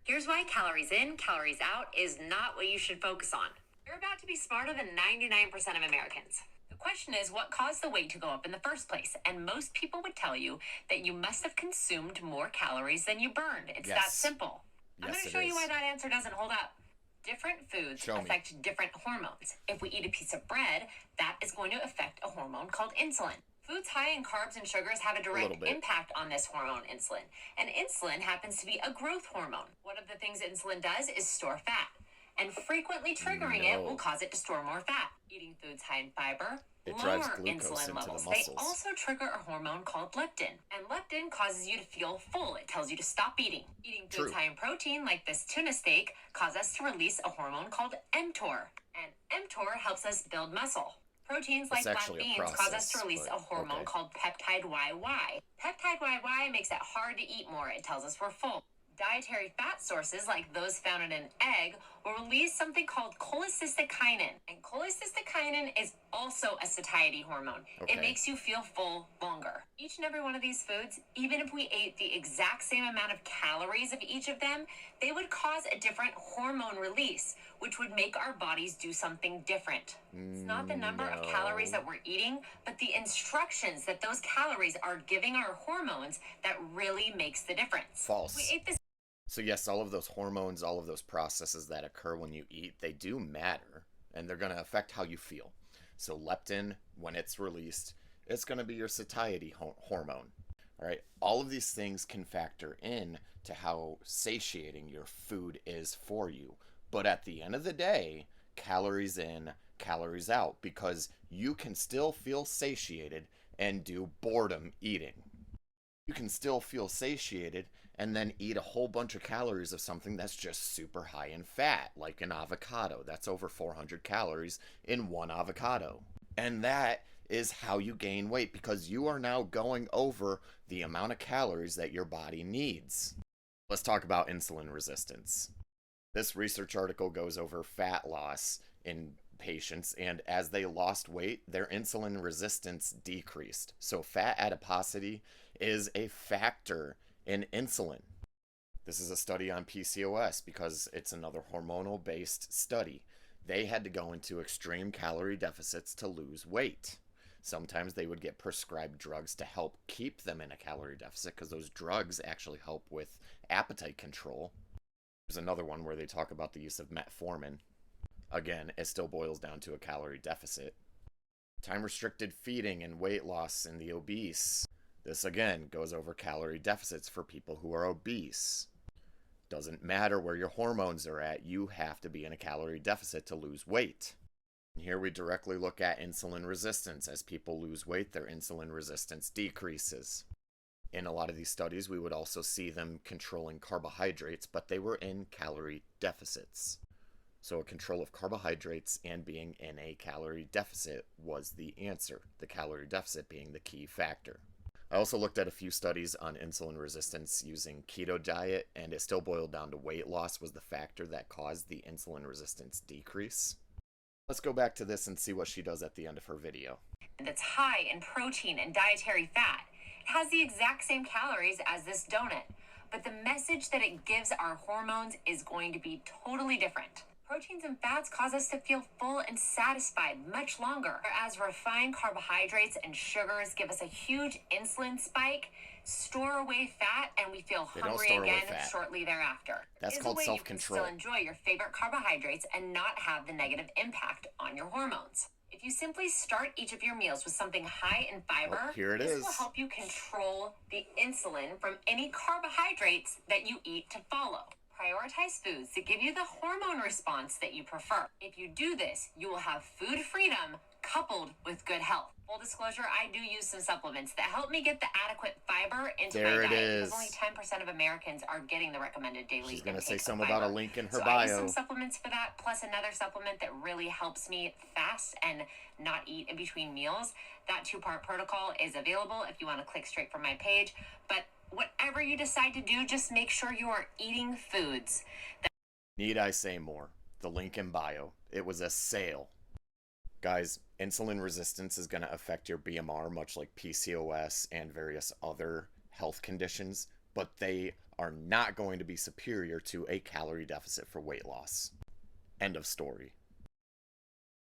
Here's why calories in, calories out is not what you should focus on. You're about to be smarter than 99% of Americans. The question is, what caused the weight to go up in the first place? And most people would tell you that you must have consumed more calories than you burned. It's that simple. I'm going to show you why that answer doesn't hold up. Different foods affect different hormones. If we eat a piece of bread, that is going to affect a hormone called insulin. Foods high in carbs and sugars have a direct impact on this hormone, insulin. And insulin happens to be a growth hormone. One of the things insulin does is store fat. And frequently triggering it will cause it to store more fat. Eating foods high in fiber lower insulin levels. They also trigger a hormone called leptin. And leptin causes you to feel full. It tells you to stop eating. Eating foods high in protein, like this tuna steak, cause us to release a hormone called mTOR. And mTOR helps us build muscle. Proteins like black beans cause us to release a hormone called peptide YY. Peptide YY makes it hard to eat more. It tells us we're full. Dietary fat sources, like those found in an egg, will release something called cholecystokinin. And cholecystokinin is also a satiety hormone. It makes you feel full longer. Each and every one of these foods, even if we ate the exact same amount of calories of each of them, they would cause a different hormone release, which would make our bodies do something different. It's not the number of calories that we're eating, but the instructions that those calories are giving our hormones that really makes the difference. False. We ate this. So yes, all of those hormones, all of those processes that occur when you eat, they do matter, and they're going to affect how you feel. So leptin, when it's released, it's going to be your satiety hormone. All right, all of these things can factor in to how satiating your food is for you. But at the end of the day, calories in, calories out, because you can still feel satiated and do boredom eating. You can still feel satiated and then eat a whole bunch of calories of something that's just super high in fat, like an avocado. That's over 400 calories in one avocado. And that is how you gain weight, because you are now going over the amount of calories that your body needs. Let's talk about insulin resistance. This research article goes over fat loss in patients, and as they lost weight, their insulin resistance decreased. So fat adiposity is a factor in insulin. This is a study on PCOS because it's another hormonal based study. They had to go into extreme calorie deficits to lose weight. Sometimes they would get prescribed drugs to help keep them in a calorie deficit, because those drugs actually help with appetite control. There's another one where they talk about the use of metformin. Again, it still boils down to a calorie deficit. Time-restricted feeding and weight loss in the obese. This again goes over calorie deficits for people who are obese. Doesn't matter where your hormones are at, you have to be in a calorie deficit to lose weight. And here we directly look at insulin resistance. As people lose weight, their insulin resistance decreases. In a lot of these studies, we would also see them controlling carbohydrates, but they were in calorie deficits. So a control of carbohydrates and being in a calorie deficit was the answer, the calorie deficit being the key factor. I also looked at a few studies on insulin resistance using keto diet, and it still boiled down to weight loss was the factor that caused the insulin resistance decrease. Let's go back to this and see what she does at the end of her video. That's high in protein and dietary fat. It has the exact same calories as this donut, but the message that it gives our hormones is going to be totally different. Proteins and fats cause us to feel full and satisfied much longer, whereas refined carbohydrates and sugars give us a huge insulin spike, store away fat, and we feel hungry again shortly thereafter. That's called self-control. You can still enjoy your favorite carbohydrates and not have the negative impact on your hormones. If you simply start each of your meals with something high in fiber, this will help you control the insulin from any carbohydrates that you eat to follow. Prioritize foods that give you the hormone response that you prefer. If you do this, you will have food freedom coupled with good health. Full disclosure, I do use some supplements that help me get the adequate fiber into my diet. Because only 10% of Americans are getting the recommended daily intake. She's going to say something about a link in her bio. I use some supplements for that, plus another supplement that really helps me fast and not eat in between meals. That 2-part protocol is available if you want to click straight from my page. But whatever you decide to do, just make sure you are eating foods. Need I say more? The link in bio. It was a sale. Guys, insulin resistance is going to affect your BMR, much like PCOS and various other health conditions, but they are not going to be superior to a calorie deficit for weight loss. End of story.